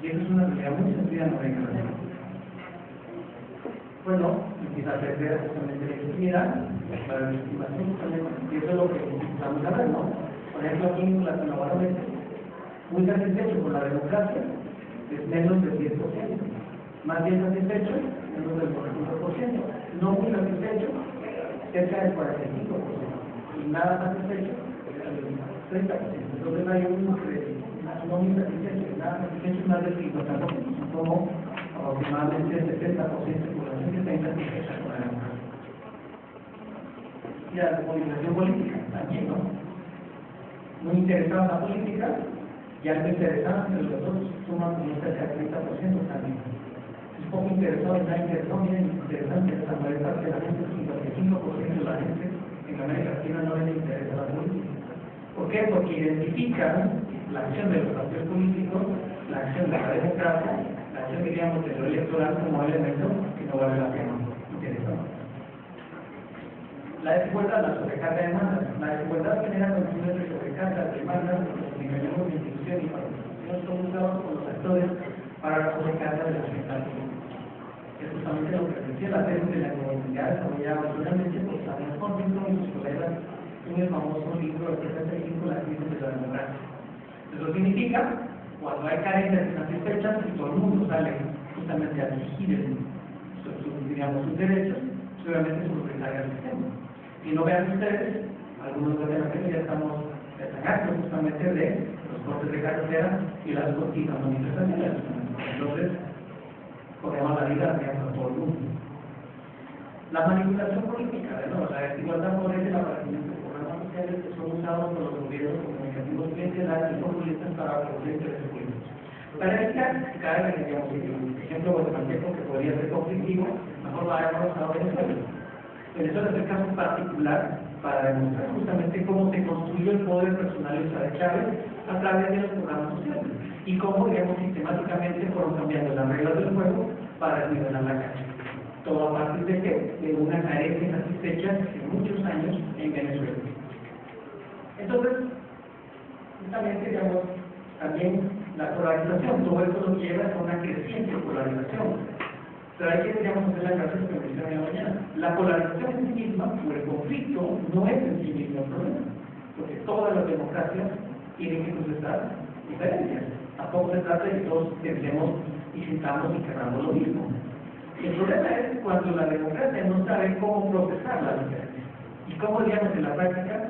Y eso es una realidad muy sentida en América Latina. Bueno, empieza a perder justamente legitimidad para la legitimación justamente, y eso es lo que vamos a ver, ¿no? Por ejemplo, aquí en Latinoamérica, muy satisfecho con la democracia es menos del 10%, más bien satisfecho, menos del 45%, no muy satisfecho, cerca del 45%, y nada satisfecho, el 30%. Entonces hay un no muy satisfecho, nada satisfecho, más del 50%, como aproximadamente el 70% de la población que está insatisfecha con la democracia. Y la movilización política también, ¿no? Muy interesada en la política, y algo interesado entre los dos suman como cerca del 30% también. Un poco interesado en la interesado, miren, interesante, la mayor parte de la gente, el 55% de la gente en América Latina no les interesa la política. ¿Por qué? Porque identifican la acción de los partidos políticos, la acción de la democracia, la acción, diríamos, de lo electoral como elemento que no vale la pena. Interesante. La desigualdad, la sobrecarga de demandas. La desigualdad genera condiciones de sobrecarga de demandas, los mecanismos de institución y participación son usados por los actores para la sobrecarga de la agenda política. Es justamente lo que decía la tesis de la economía desarrollada originalmente por Samuel Huntington y sus colegas en el famoso libro del 75, La crisis de la democracia. Eso significa, cuando hay carencias insatisfechas y todo el mundo sale justamente a exigir sus derechos, seguramente se represalia el sistema. Y no vean ustedes, algunos de la gente ya estamos destacando justamente de los cortes de carretera y las continuas manifestaciones. Entonces, corremos la vida a todo el mundo. La manipulación política, ¿no? La desigualdad favorece el aparecimiento de programas sociales que son usados por los gobiernos como mecanismos clientelares y populistas para producir intereses políticos. Para evitar que cada vez que un ejemplo guatemalteco que podría ser conflictivo, mejor lo hayamos usado Venezuela. Venezuela es el caso particular para demostrar justamente cómo se construyó el poder personalista de Chávez a través de los programas sociales y cómo, digamos, sistemáticamente fueron cambiando las reglas del juego para nivelar la cancha. Todo a partir de que de una carencia insatisfecha de muchos años en Venezuela. Entonces, justamente, digamos, también la polarización, todo esto lo lleva a una creciente polarización. Pero hay que, digamos, hacer la clase que mencioné mañana. La polarización en sí misma, o el conflicto, no es en sí mismo el problema, porque todas las democracias tienen que procesar diferencias. Tampoco se trata de que todos pensemos y sintamos y queramos lo mismo. El problema es cuando la democracia no sabe cómo procesar la diferencia. Y cómo, digamos, en la práctica,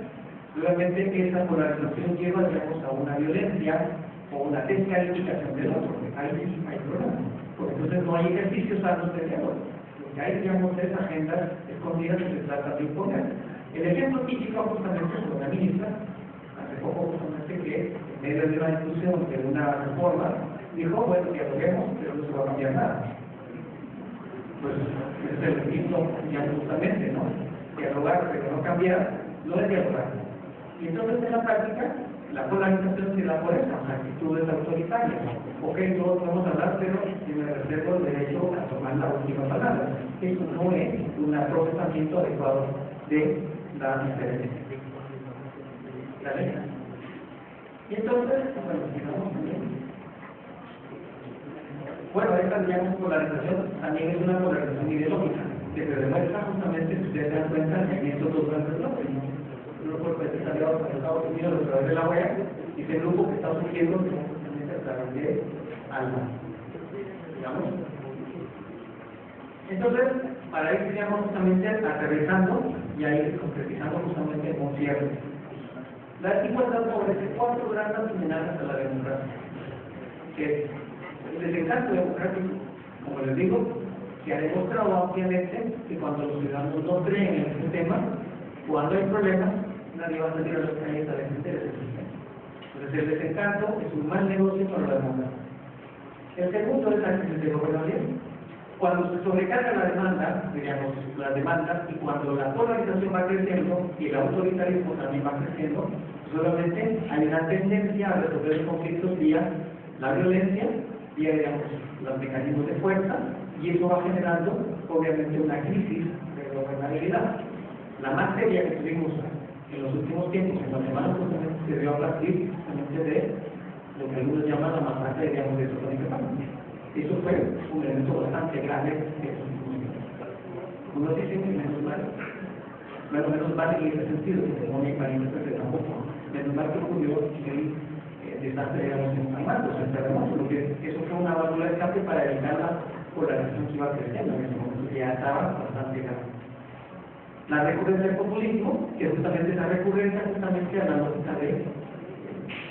realmente esa polarización lleva, digamos, a una violencia o una descalificación del otro. Ahí sí hay problema. Porque entonces no hay ejercicios sanos de diálogo. Lo que hay, digamos, es agendas escondidas que se trata de imponer. El ejemplo típico justamente es una ministra, hace poco justamente que en medio de una discusión de una reforma, dijo, bueno, dialoguemos, pero no se va a cambiar nada. Pues es el ejemplo, ya justamente, ¿no? Dialogar, pero no cambiar, no es dialogar. Y entonces en la práctica, la polarización se da por esas actitudes autoritarias. Ok, todos podemos hablar, pero si me reservo el derecho a tomar la última palabra. Eso no es un procesamiento adecuado de la diferencia. ¿Vale? Y entonces, bueno, sigamos también. Bueno, esta, digamos, polarización también es una polarización ideológica, que se demuestra justamente, si ustedes se dan cuenta, en estos dos grandes bloques. El grupo de países aliados para Estados Unidos a través de la OEA, y ese grupo que está surgiendo justamente a través de ALBA. ¿Digamos? Entonces, para ir, digamos, justamente aterrizando y ahí concretizando justamente un cierre. La desigualdad favorece cuatro grandes amenazas a la democracia, que es el desencanto democrático, como les digo, que ha demostrado ampliamente que cuando los ciudadanos no creen en el sistema, cuando hay problemas, nadie va a salir a las calles a defender ese sistema. Entonces el desencanto es un mal negocio para la demanda. El segundo es la crisis de gobernación. Cuando se sobrecarga la demanda, digamos, las demandas, y cuando la polarización va creciendo y el autoritarismo también va creciendo, solamente hay una tendencia a resolver los conflictos vía la violencia, vía, digamos, los mecanismos de fuerza, y eso va generando, obviamente, una crisis de gobernabilidad. La más seria que tuvimos en los últimos tiempos en Guatemala justamente se dio a partir justamente de lo que algunos llaman la masacre, digamos, de Totonicapán. Eso fue un evento bastante grande de sus músicos. Unos dicen que menos mal en ese sentido, que no me malinterprete tampoco, menos mal que ocurrió el desastre, digamos, en San Marcos, el terremoto, porque eso fue una válvula de escape para evitar la polarización que iba creciendo en ese momento, que ya estaba bastante grande. La recurrencia del populismo, que justamente esa recurrencia justamente a la lógica de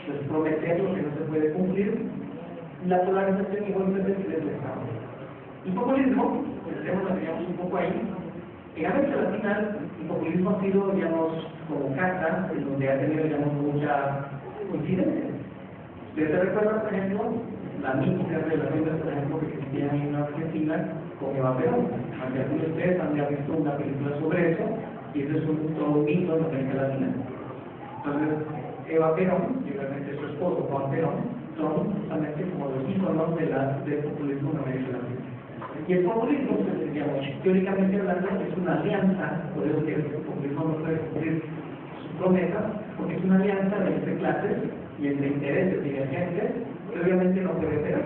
pues, prometer lo que no se puede cumplir, la polarización y golpes del Estado. El populismo, pensemos, digamos, un poco ahí, en América Latina el populismo ha sido, digamos, como carta, en donde ha tenido, digamos, mucha coincidencia. Ustedes se recuerdan, por ejemplo, la mítica relación, por ejemplo, que existía en Argentina con Eva Perón. Aunque algunos de ustedes han visto una película sobre eso, y eso es todo un mito en América Latina. Entonces, Eva Perón y realmente su esposo, Juan Perón, son justamente como los íconos del populismo en América Latina. Y el populismo, pues, digamos, teóricamente hablando, es una alianza, por eso que el populismo no puede cumplir su promesa, porque es una alianza entre clases y entre intereses divergentes, que obviamente no puede ser,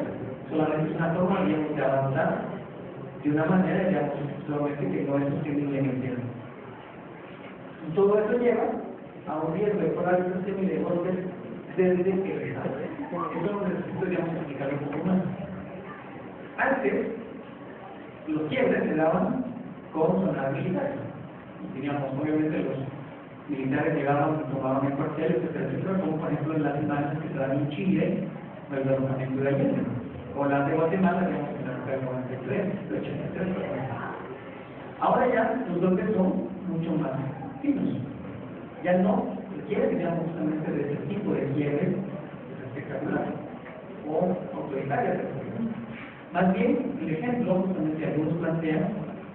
solamente es una forma, digamos, de avanzar de una manera, digamos, solamente que no es sostenible en el tiempo. Y todo eso lleva a un riesgo de polarización y de golpes desde el Estado. Eso lo necesito, digamos, explicar un poco más. Antes, los quiebres se daban con zonas militares. Teníamos, obviamente, los militares llegaban y tomaban el cuartel, etcétera, como por ejemplo en las imágenes que se dan en Chile, o el derrocamiento de Allende, o las de Guatemala, digamos, en la época del 93, del 83. Ahora ya los golpes son mucho más finos. Ya no requiere, digamos, justamente de ese tipo de quiebres espectaculares o autoritarias. Más bien, el ejemplo, justamente algunos plantean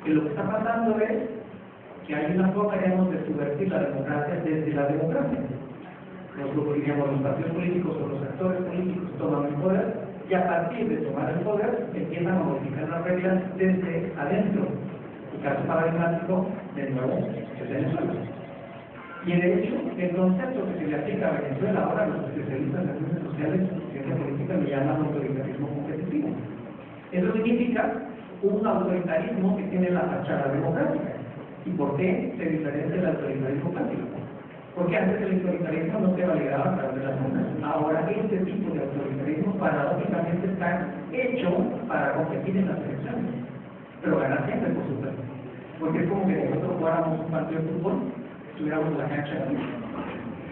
que lo que está pasando es que hay una forma, digamos, de subvertir la democracia desde la democracia. Los partidos políticos o los actores políticos toman el poder y a partir de tomar el poder empiezan a modificar las reglas desde adentro. El caso paradigmático de nuevo es Venezuela. Y de hecho, el concepto que se le aplica a Venezuela ahora, los especialistas en ciencias sociales y ciencia política lo llaman autoritarismo competitivo. Eso significa un autoritarismo que tiene la fachada democrática. ¿Y por qué se diferencia del autoritarismo clásico? Porque antes el autoritarismo no se validaba a través de las urnas. Ahora este tipo de autoritarismo paradójicamente está hecho para competir en las elecciones. Pero ganar siempre, por supuesto. Porque es como que nosotros jugáramos un partido de fútbol, estuviéramos en la cancha aquí.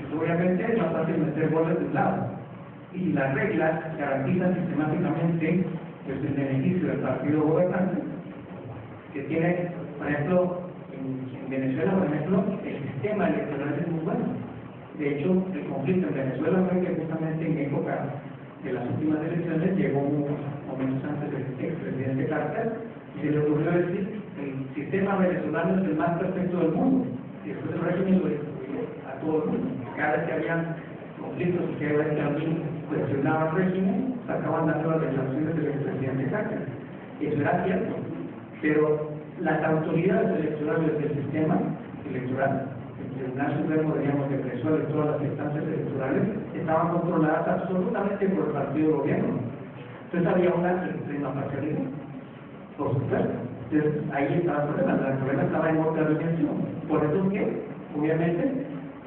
Pues obviamente es más fácil meter goles de un lado. Y si las reglas garantizan sistemáticamente pues, el beneficio del partido gobernante, que tiene, por ejemplo, en Venezuela, por ejemplo, el sistema electoral es muy bueno. De hecho, el conflicto en Venezuela fue que justamente en época de las últimas elecciones llegó unos momentos antes del expresidente Carter y se le ocurrió decir el sistema venezolano es el más perfecto del mundo. Y después el régimen lo distribuyó a todo el mundo. Cada vez que habían conflictos y cada vez que alguien cuestionaba el régimen, sacaban las nuevas declaraciones del expresidente Carter. Eso era cierto, pero las autoridades electorales del sistema electoral, el Tribunal Supremo, digamos, de Venezuela y todas las instancias electorales, estaban controladas absolutamente por el partido de gobierno. Entonces había una extrema parcialidad, por supuesto. Entonces ahí estaba el problema estaba en otra dimensión. Por eso es que, obviamente,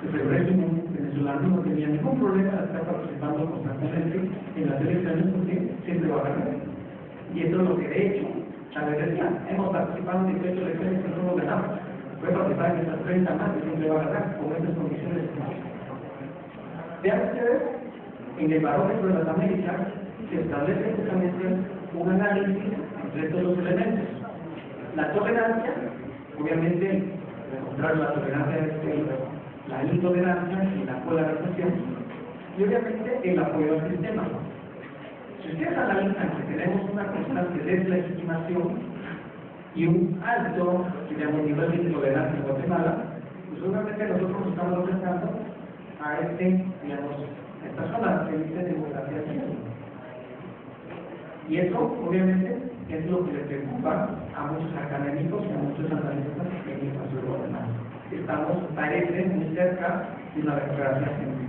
pues el régimen venezolano no tenía ningún problema de estar participando constantemente en las elecciones porque siempre va a ganar. Y eso es lo que de hecho Chávez decía, hemos participado en 18 elecciones que no lo ganamos. Puede participar en estas 30 más y siempre va a ganar con estas condiciones. Vean ustedes, en el barómetro de las Américas se establece justamente un análisis entre estos dos elementos. La tolerancia, obviamente, contrario a la tolerancia es la intolerancia y la polarización, y obviamente el apoyo al sistema. Si ustedes analizan que tenemos una constante deslegitimación y un alto, digamos, nivel de intolerancia en Guatemala, pues obviamente nosotros estamos afectando a esta zona que dice democracia ciega. Y eso, obviamente, es lo que le preocupa a muchos académicos y a muchos analistas en el caso de Guatemala. Parece muy cerca de una democracia ciega.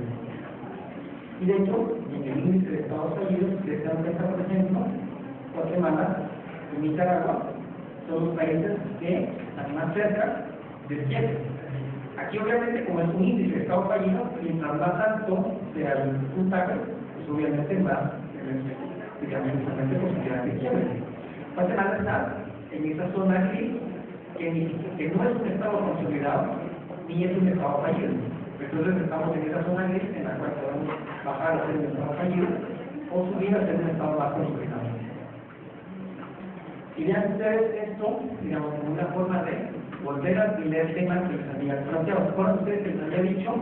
Y de hecho, en el índice de estados fallidos, de esta cuenta, por ejemplo, Guatemala y Nicaragua son los países que están más cerca del 7. Aquí obviamente, como es un índice de estado fallido, mientras más alto sea el puntaje, pues obviamente más, digamos, posibilidad de quiebre. Guatemala está en esa zona gris, que no es un estado consolidado, ni es un estado fallido. Entonces estamos en esa zona gris en la cual podemos bajar a ser un estado fallido o subir a ser un estado más consolidado. Y vean ustedes esto, digamos, como una forma de volver al primer tema que les había planteado. ¿Recuerdan ustedes que les había dicho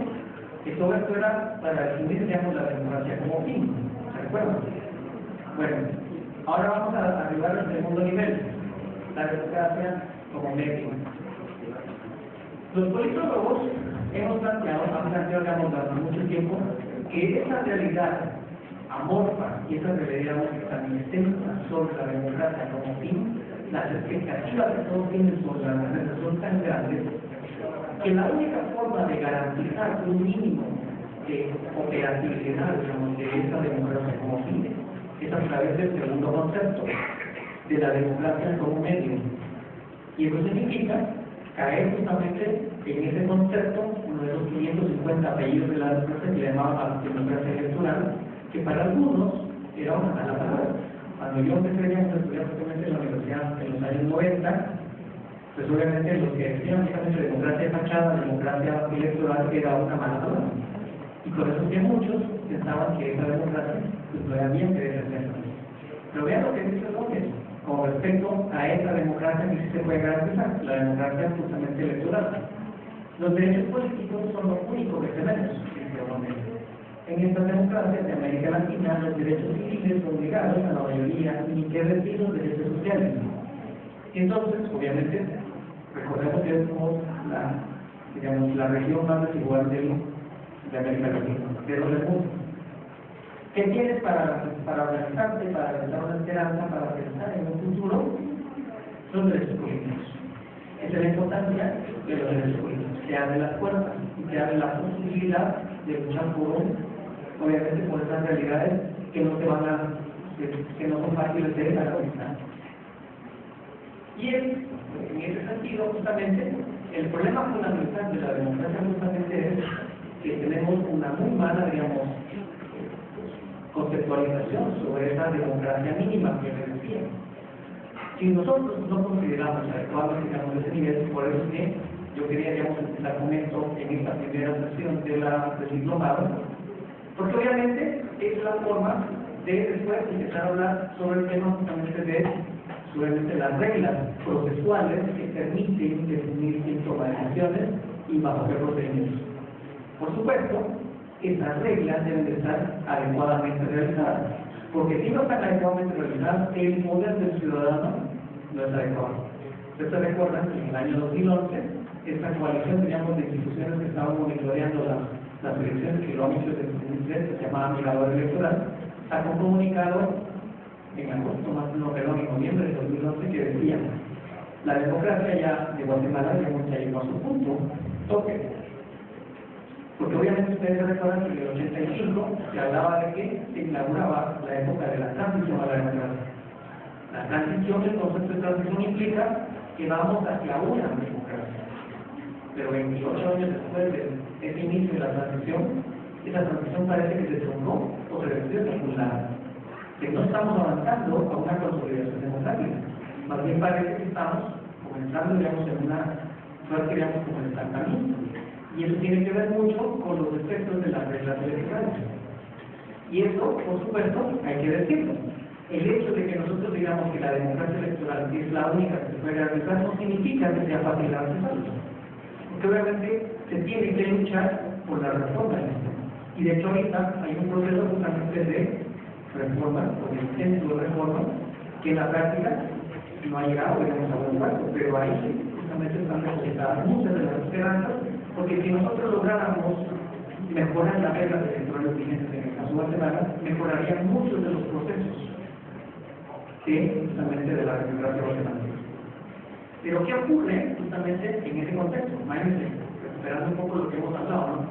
que todo esto era para definir, digamos, la democracia como fin? ¿Se recuerdan? Bueno, ahora vamos a arribar al segundo nivel, la democracia como medio. Los politólogos han planteado, digamos, durante mucho tiempo, que esa realidad amorfa y esa realidad que también extensa sobre la democracia como fin, las expectativas que todos tienen sobre la democracia son tan grandes que la única forma de garantizar un mínimo de operatividad, digamos, de esa democracia como fin es a través del segundo concepto, de la democracia como medio. Y eso significa caer justamente en ese concepto, uno de los 550 apellidos de la democracia, que le llamaba democracia electoral, que para algunos era una mala palabra. Cuando yo empecé a estudiar justamente en la universidad en los años 90, pues obviamente los que decían justamente democracia de fachada, democracia electoral, era una mala palabra. Y por eso que muchos pensaban que esa democracia pues no era bien que debe ser. Pero vean lo que dice López con respecto a esa democracia que sí se puede garantizar, la democracia justamente electoral. Los derechos políticos son lo único que tenemos, en estas democracias de América Latina, los derechos civiles son ligados a la mayoría, y qué decir los derechos sociales. Entonces, obviamente, recordemos que somos la región más desigual de América Latina, de los del mundo. ¿Qué tienes para organizarte, para realizar una esperanza, para pensar en un futuro? Los derechos políticos. Esa es la importancia de los derechos políticos. Te abre las puertas y te abre la posibilidad de luchar por obviamente por esas realidades que no son fáciles de garantizar. Y en ese sentido, justamente, el problema fundamental de la democracia justamente es que tenemos una muy mala, digamos, conceptualización sobre esa democracia mínima que les decía. Si nosotros no consideramos adecuados, digamos, ese nivel, por eso que yo quería, digamos, empezar con esto en esta primera sesión del diplomado, porque obviamente es la forma de después empezar a hablar sobre el tema justamente de las reglas procesuales que permiten definir quién toma decisiones y bajo qué procedimientos. Por supuesto, esas reglas deben de estar adecuadamente realizadas, porque si no están adecuadamente realizadas, el poder del ciudadano no es adecuado. Ustedes se recuerdan que en el año 2011, esta coalición, digamos, de instituciones que estaban monitoreando las elecciones que lo han hecho desde 2003, que se llamaba Mirador Electoral, sacó un comunicado en agosto, más no, perdón, en noviembre de 2011, que decía: la democracia ya de Guatemala ya llegó a su punto tope. Porque obviamente ustedes recuerdan que en el 85 se hablaba de que se inauguraba la época de la transición a la democracia. La transición, el concepto de transición implica que vamos hacia una democracia. Pero 28 años después de ese inicio de la transición, esa transición parece que se truncó o se redució a ningún lado. Que no estamos avanzando a una consolidación democrática. Más bien parece que estamos comenzando, digamos, en una suerte, digamos, como el estancamiento. Y eso tiene que ver mucho con los efectos de las reglas electorales. Y eso, por supuesto, hay que decirlo. El hecho de que nosotros digamos que la democracia electoral es la única que se puede realizar no significa que sea fácil realizarlo. Porque obviamente se tiene que luchar por la reforma. Y de hecho ahorita hay un proceso justamente de reforma, o de intento de reforma, que en la práctica no ha llegado, digamos, a buen puerto, pero ahí justamente están depositadas muchas de las esperanzas, porque si nosotros lográramos mejorar las reglas electorales vigentes en el caso de Guatemala, mejorarían muchos de los procesos justamente de la democracia guatemalteca. Pero ¿qué ocurre justamente en ese contexto? Imagínense, recuperando un poco lo que hemos hablado, ¿no?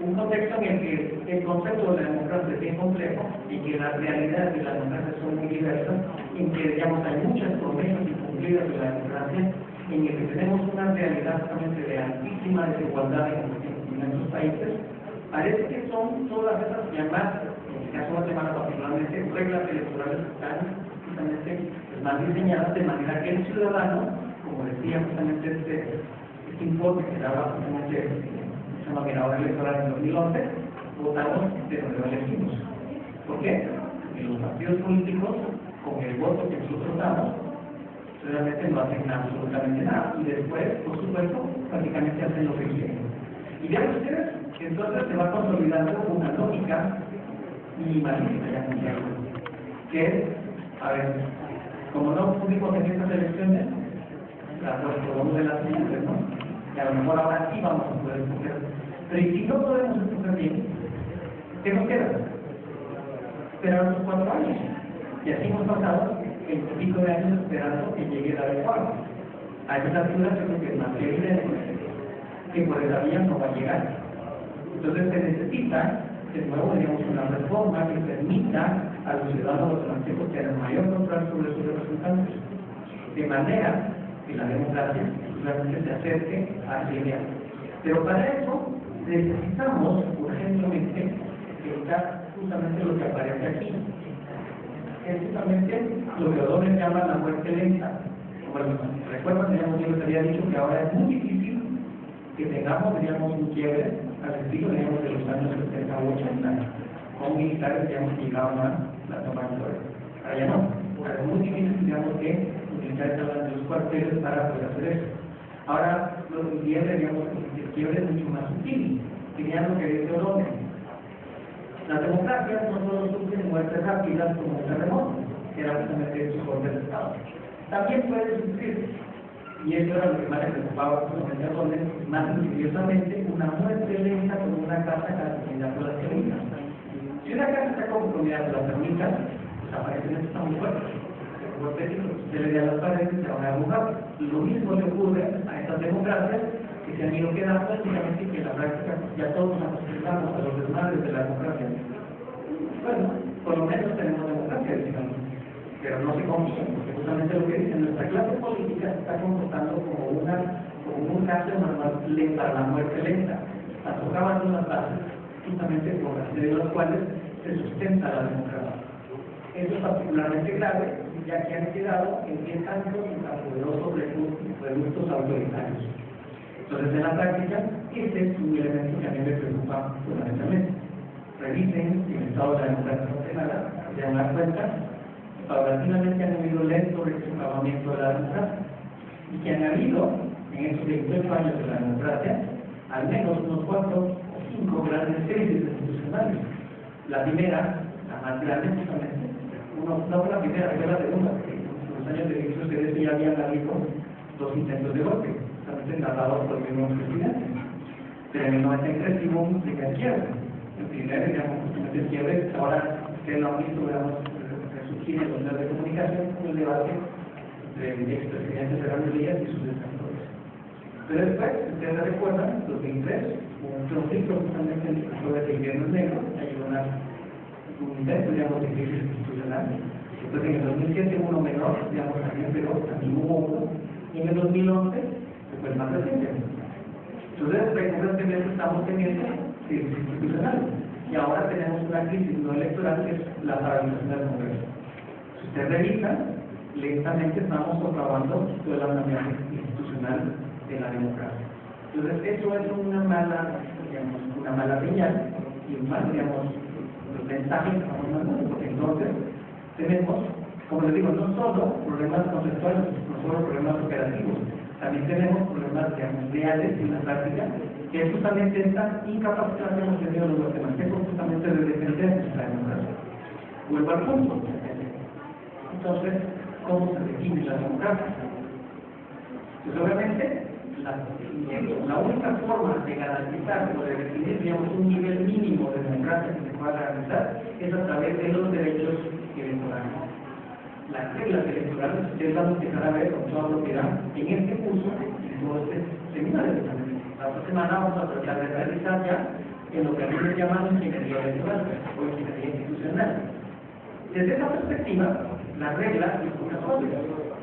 Un contexto en el que el concepto de la democracia es bien complejo y que las realidades de la democracia son muy diversas, en que, digamos, hay muchas promesas incumplidas de la democracia, en el que tenemos una realidad justamente de altísima desigualdad en nuestros países. Parece que son todas esas llamadas, en el caso guatemala particularmente, reglas electorales que están justamente más diseñadas de manera que el ciudadano, como decía justamente este informe que daba justamente se llama Mirador Electoral en 2011, votamos de donde lo elegimos. ¿Por qué? Porque los partidos políticos, con el voto que nosotros damos, realmente no hacen absolutamente nada. Y después, por supuesto, prácticamente hacen lo que quieren. Y vean ustedes que entonces se va consolidando una lógica minimalista, ya mundial, que es, a ver, como no pudimos en estas elecciones, pues probamos de las siguientes, ¿no? Y a lo mejor ahora sí vamos a poder escoger. Pero ¿y si no podemos escoger bien? ¿Qué nos queda? Esperar otros 4 años. Y así hemos pasado el pico de años esperando que llegue la adecuada. A esas alturas yo creo que es más que evidente que por esa vía no va a llegar. Entonces se necesita, de nuevo, digamos, una reforma que permita a los ciudadanos guatemaltecos tener mayor control sobre sus representantes, de manera que la democracia realmente se acerque a esa idea. Pero para eso necesitamos urgentemente evitar justamente lo que aparece aquí. Es justamente lo que O'Donnell llama la muerte lenta. Bueno, recuerdan, digamos, yo les había dicho que ahora es muy difícil que tengamos, digamos, un quiebre al estilo, digamos, de los años 70 o 80, con militares, digamos, que llegaban a la toma de poder. Ahora ya no. Ahora es muy difícil, digamos, que los militares hablan de los cuarteles para poder hacer eso. Ahora, el quiebre, digamos, el quiebre es mucho más sutil. Tenían lo que dice O'Donnell. Las democracias no solo sufren muertes rápidas como un terremoto, que era justamente su golpe de Estado. También puede sufrir, y eso era lo que más le preocupaba justamente a O'Donnell, más insidiosamente, una muerte lenta como una casa comprometida por las termitas. Si una casa está comprometida por las termitas, pues aparentemente está muy fuerte. Se le da las paredes y se van a arrugar. Lo mismo le ocurre a estas democracias que se han ido quedando, prácticamente que en la práctica ya todos nos acostumbramos a los desmadres de la democracia. Bueno, por lo menos tenemos democracia, digamos, pero no se confían, porque justamente lo que dicen, nuestra clase política se está comportando como un caso normal para la muerte lenta, socavando las bases, justamente por las de las cuales se sustenta la democracia. Eso es particularmente grave, ya que han quedado en 10 tantos y tan poderosos recursos autoritarios. Entonces, en la práctica, este es un elemento que a mí me preocupa fundamentalmente. Revisen si el estado de la democracia no hace nada, se dan la cuenta, paulatinamente han habido lento resocavamiento de la democracia, y que han habido, en estos 28 años de la democracia, al menos unos 4 o 5 grandes crisis institucionales. La primera, la más grande justamente, no fue la primera, fue la segunda, porque en los años de inicio ustedes ya habían habido 2 intentos de golpe, justamente narrados por el mismo presidente. Pero en el 93 hubo un de izquierda. El primero, digamos, justamente el quiebre, ahora ustedes lo han visto, digamos, resurgir en los medios de comunicación con el debate entre el expresidente Fernando Díaz y sus detractores. Pero después, ustedes recuerdan, en 2003, hubo un conflicto justamente sobre el invierno negro, hay un intento, digamos, de crisis institucional. Después en el 2007 uno menor, digamos, también, pero también hubo uno, y en el 2011 fue el más reciente. Entonces, recurrentemente estamos teniendo crisis institucional, y ahora tenemos una crisis no electoral que es la paralización del Congreso. Si usted revisa, lentamente estamos socavando todo el andamiaje institucional de la democracia. Entonces, eso es una mala señal y un mal, digamos, los mensajes que estamos mandando, porque entonces tenemos, como les digo, no solo problemas conceptuales, no solo problemas operativos, también tenemos problemas, digamos, reales en la práctica, que es justamente esta incapacidad que hemos tenido los guatemaltecos justamente de defender nuestra democracia. Vuelvo al punto. Entonces, ¿cómo se define la democracia? Pues obviamente, la única forma de garantizar o de definir, digamos, un nivel mínimo de democracia que se pueda garantizar es a través de los derechos electorales. Las reglas electorales, ustedes van a empezar a ver con toda propiedad en este curso y en todo este seminario. La otra semana vamos a tratar de realizar ya en lo que a mí me llaman ingeniería electoral o ingeniería institucional. Desde esa perspectiva, las reglas,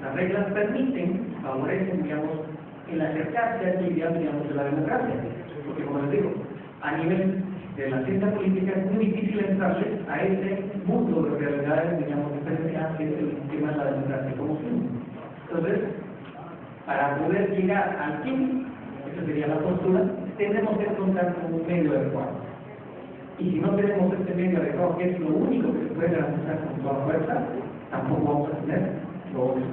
las reglas permiten, favorecen, digamos, el acercarse a esta idea, digamos, de la democracia. Porque, como les digo, a nivel de la ciencia política es muy difícil entrarle a ese mundo de realidades, digamos, diferenciadas que es el tema de la democracia como fin. Entonces, para poder llegar al fin, esa sería la postura, tenemos que contar con un medio adecuado. Y si no tenemos este medio adecuado, que es lo único que se puede garantizar con toda fuerza, tampoco vamos a tener lo otro.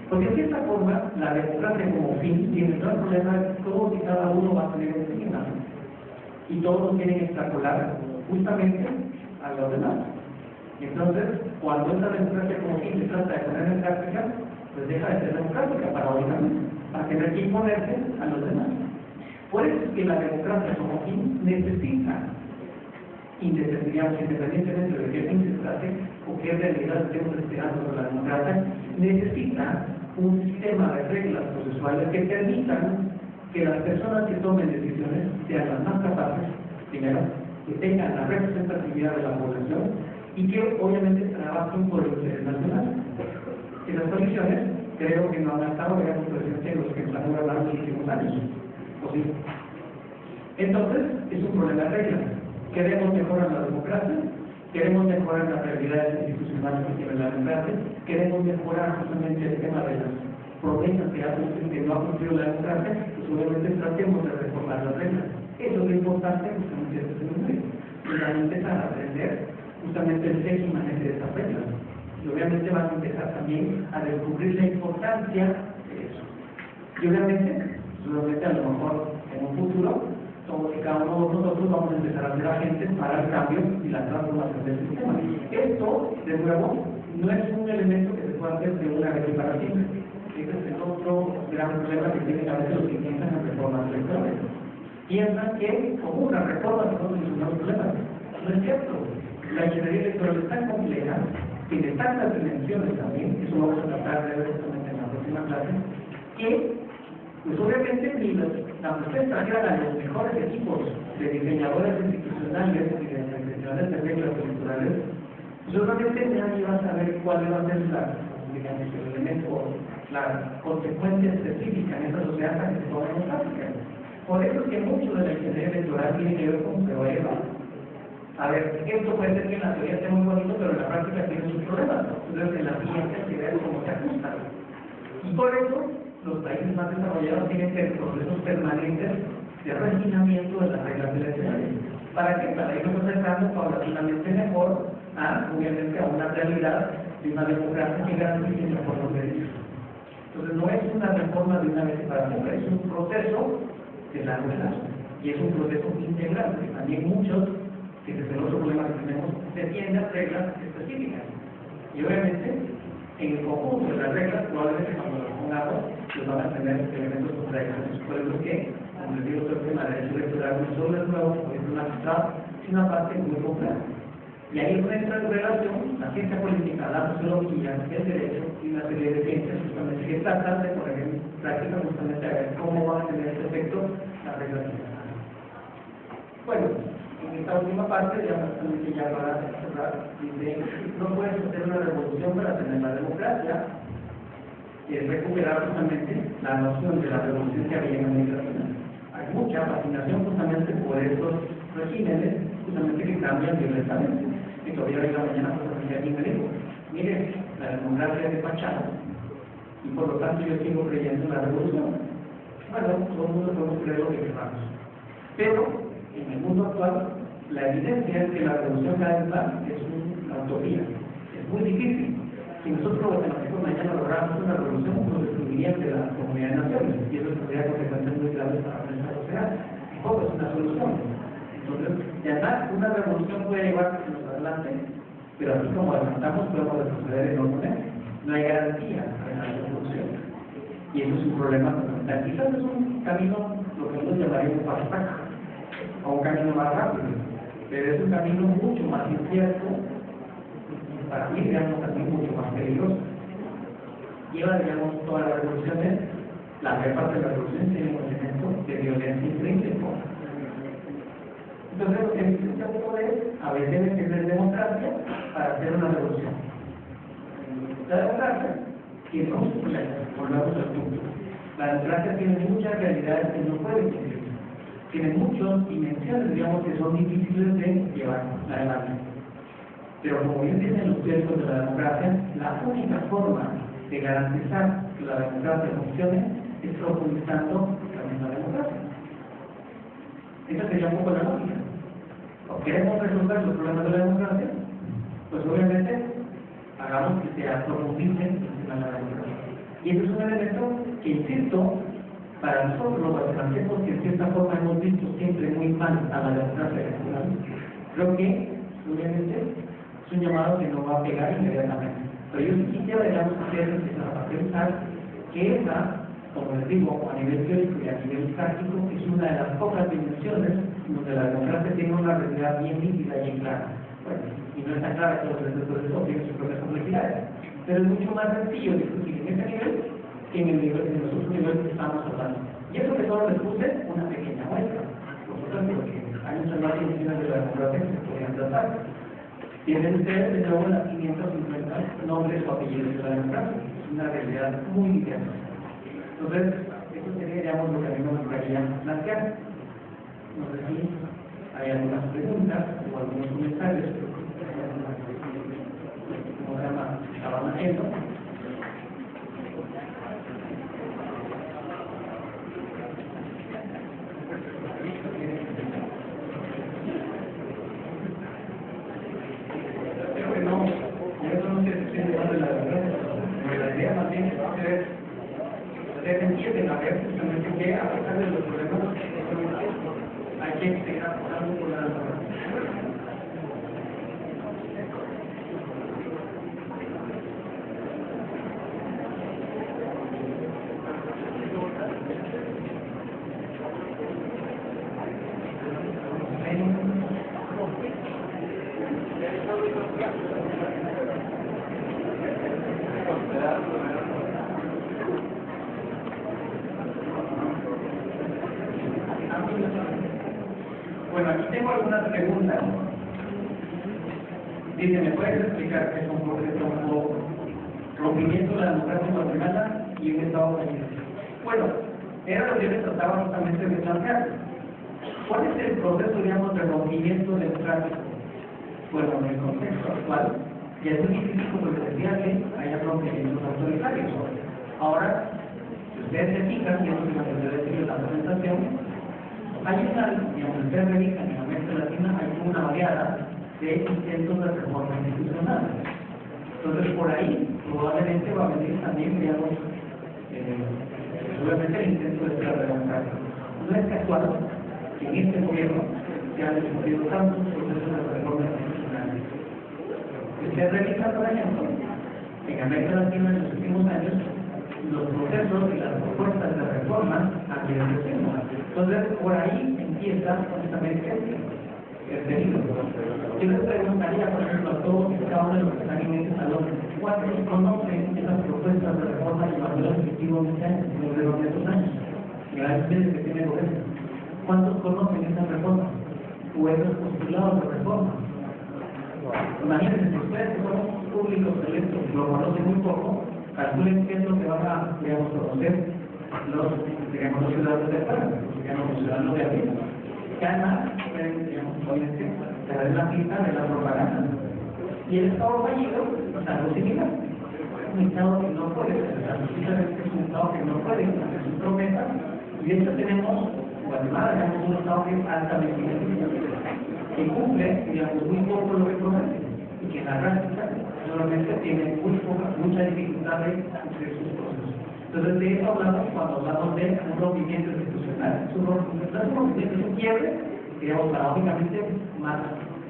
Porque de cierta forma, la democracia como fin tiene todo el problema de que todos y cada uno va a tener un fin, ¿no? Y todos quieren extrapolar justamente a los demás. Entonces, cuando esta democracia como fin se trata de poner en práctica, pues deja de ser democrática para tener que imponerse a los demás. Por eso es que la democracia como fin necesita, independientemente de qué fin se trate o qué realidad estemos esperando sobre la democracia, necesita un sistema de reglas procesuales que permitan que las personas que tomen decisiones sean las más capaces, primero, que tengan la representatividad de la población y que obviamente trabajen por el interés nacional. Esas condiciones creo que no han estado, digamos, presentes en los que nos han gobernado en los últimos años. ¿O sí? Entonces, es un problema de reglas. Queremos mejorar la democracia, queremos mejorar las realidades institucionales que tiene la democracia, queremos mejorar justamente el tema de los problemas que no ha cumplido la democracia, pues obviamente tratemos de reformar las reglas. Eso es lo importante justamente de este seminario, realmente para aprender justamente el manejo de estas reglas. Y obviamente van a empezar también a descubrir la importancia de eso. Y obviamente, a lo mejor en un futuro, todos y cada uno de nosotros vamos a empezar a ser agentes para el cambio y la transformación del sistema. Esto, de nuevo, no es un elemento que se pueda hacer de una vez y para siempre. Ese es el otro gran problema que tienen a veces los que piensan en reformas electorales. Piensan que con una reforma se pueden solucionar los problemas. No es cierto. La ingeniería electoral es tan compleja, tiene tantas dimensiones también, eso vamos a tratar de ver justamente en la próxima clase, que pues obviamente aunque ustedes trajeran a los mejores equipos de diseñadores institucionales y de profesionales de reglas electorales, pues obviamente nadie va a saber cuál va a ser el elemento, la consecuencia específica en esa sociedad para que se pongan en práctica. Por eso es que mucho de la ingeniería electoral tiene que ver con pruebas. A ver, esto puede ser que en la teoría esté muy bonito, pero en la práctica tiene sus problemas. Entonces en la ciencia hay que ver cómo se ajusta. Y por eso los países más desarrollados tienen procesos permanentes de refinamiento de las reglas electorales. ¿Para qué? Para irnos acercando paulatinamente mejor obviamente a una realidad de una democracia que garantice mejor los derechos. Entonces no es una reforma de una vez para siempre, es un proceso de largo plazo. Y es un proceso integral, porque también muchos, que es el otro problema que tenemos, se tienden a reglas específicas. Y obviamente, en el conjunto de las reglas, probablemente cuando las pongamos, pues van a tener elementos contradictorios. Por eso es que, como les digo, el tema de derecho electoral no solo es nuevo, como dice una amistad, es una parte muy compleja. Y ahí entra en relación la ciencia política, la sociología, el derecho y una serie de ciencias justamente que tratan de poner en práctica justamente a ver cómo van a tener este efecto las reglas electorales. Bueno, en esta última parte, ya para cerrar, dice, no puedes hacer una revolución para tener la democracia, es recuperar justamente la noción de la revolución que había en América Latina. Hay mucha fascinación justamente por estos regímenes, justamente que cambian violentamente. Y todavía hoy en la mañana, justamente aquí me digo, mire, la democracia es de fachada, y por lo tanto yo sigo creyendo en la revolución. Bueno, todo el mundo podemos creer lo que queramos. Pero, en el mundo actual, la evidencia es que la revolución cada vez más es una utopía. Es muy difícil. Si nosotros los matemáticos mañana logramos una revolución, nos destruirían de la comunidad de naciones, y eso tendría consecuencias muy graves para nuestra sociedad. Tampoco es una solución. Entonces, ya una revolución puede llevarnos adelante, pero así como adelantamos, podemos retroceder enormemente. No hay garantía de la revolución. Y eso es un problema fundamental. Quizás es un camino, lo que nosotros llamaríamos fast track, o un camino más rápido, pero es un camino mucho más incierto, para mí, digamos, también mucho más peligroso. Lleva, digamos, todas las revoluciones, la mayor parte de las revoluciones tienen un elemento de violencia intrínseco. Entonces, lo que necesita un poder a veces debe tener democracia para hacer una revolución. La democracia tiene muchos problemas, volvemos al punto. La democracia tiene muchas realidades que no puede cumplir. Tiene muchas dimensiones, digamos, que son difíciles de llevar adelante. Pero como bien dicen los textos de la democracia, la única forma de garantizar que la democracia funcione es profundizando la misma democracia. Esa sería un poco la lógica. ¿O queremos resolver los problemas de la democracia? Pues obviamente hagamos que se profundice en la democracia. Y ese es un elemento que, insisto, para nosotros los guatemaltecos, que en cierta forma hemos visto siempre muy mal a la democracia electoral, creo que obviamente es un llamado que no va a pegar inmediatamente. Pero yo sí quisiera, digamos, empezar a pensar que esa, como les digo, a nivel teórico y a nivel práctico, es una de las pocas dimensiones donde la democracia tiene una realidad bien nítida y bien clara. Bueno, y no está clara todos los sectores, tiene sus propias complejidades, pero es mucho más sencillo discutir en ese nivel que en los otros niveles que estamos hablando. Y eso que solo les puse una pequeña muestra, porque hay muchas más dimensiones de la democracia que se podrían tratar. Tienen ustedes de nuevo las 550 nombres o apellidos de la democracia. Es una realidad muy diversa. Entonces, eso sería, digamos, lo que a mí me gustaría plantear. No sé si hay algunas preguntas o algunos comentarios como se llama, estaban haciendo. Ustedes entienden a ver justamente que a pesar de los problemas hay que seguir apostando por la democracia. Bueno, aquí tengo algunas preguntas. Dice, ¿me puedes explicar qué es un proceso rompimiento de la democracia en Guatemala y en Estados Unidos? Bueno, era lo que yo les trataba justamente de plantear. ¿Cuál es el proceso, digamos, de rompimiento democrático? Bueno, en el contexto actual, ya es muy difícil, como les decía, que haya rompimientos autoritarios. Ahora, si ustedes se fijan, y eso es lo que les decía en la presentación, hay una, digamos, en Centroamérica, en América Latina, hay una variada de intentos de reforma institucional. Entonces, por ahí, probablemente va a venir también, digamos, seguramente el intento de la democracia. No es casual que en este gobierno se han discutido tantos procesos de reforma institucional. Si usted revisa, por ejemplo, en América Latina en los últimos años, los procesos y las propuestas de reforma han ido creciendo. Entonces, por ahí empieza honestamente el peligro. Yo les preguntaría, por ejemplo, a todos y cada uno de los que están en este salón, ¿cuántos conocen esas propuestas de reforma y modelos efectivos de estos años? Y a ustedes que tienen gobierno, ¿cuántos conocen esas reformas? O esos postulados de reforma. Imagínense, ustedes que son públicos electos, lo conocen muy poco, calculen qué es lo que van a, digamos, conocer los ciudadanos de afuera, los ciudadanos de arriba. Que además, digamos, obviamente, se da la pista de la propaganda. Y el Estado fallido es algo similar. Es un Estado que no puede, es un Estado que no puede hacer sus promesas. Y de hecho tenemos, Guatemala, tenemos un Estado que es altamente ineficiente, que cumple, digamos, muy poco lo que promete, y que en la práctica solamente tiene mucha dificultad de hacer sus procesos. Entonces, de eso hablamos cuando hablamos de un rompimiento institucional. Es un rompimiento, es un quiebre, digamos, paradójicamente más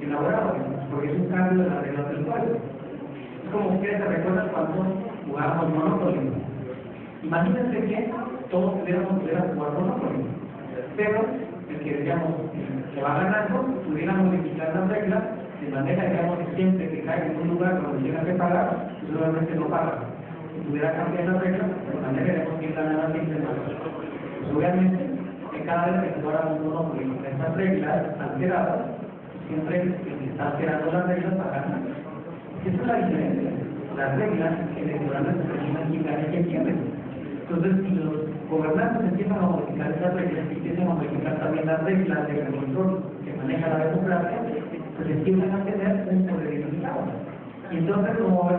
elaborado, porque es un cambio de las reglas del juego. Es como ustedes se recuerdan cuando jugábamos Monopoly. Imagínense que todos pudiéramos jugar Monopoly, pero el que, digamos, que va ganando, pudiéramos modificar las reglas de manera, digamos, que siempre que caiga en un lugar donde tenga que pagar, solamente lo paga. Si pudiera cambiar las reglas, de manera que gana siempre más. Pues obviamente, porque cada vez que fuera un monopolio con estas reglas alteradas, siempre el que está alterando las reglas para ganar. Esa es la diferencia. Las reglas electorales determinan quién gana y quién pierde. Entonces, si los gobernantes empiezan a modificar esas reglas y empiezan a modificar también las reglas de control que maneja la democracia, pues empiezan a tener un poder ilimitado. Y entonces, como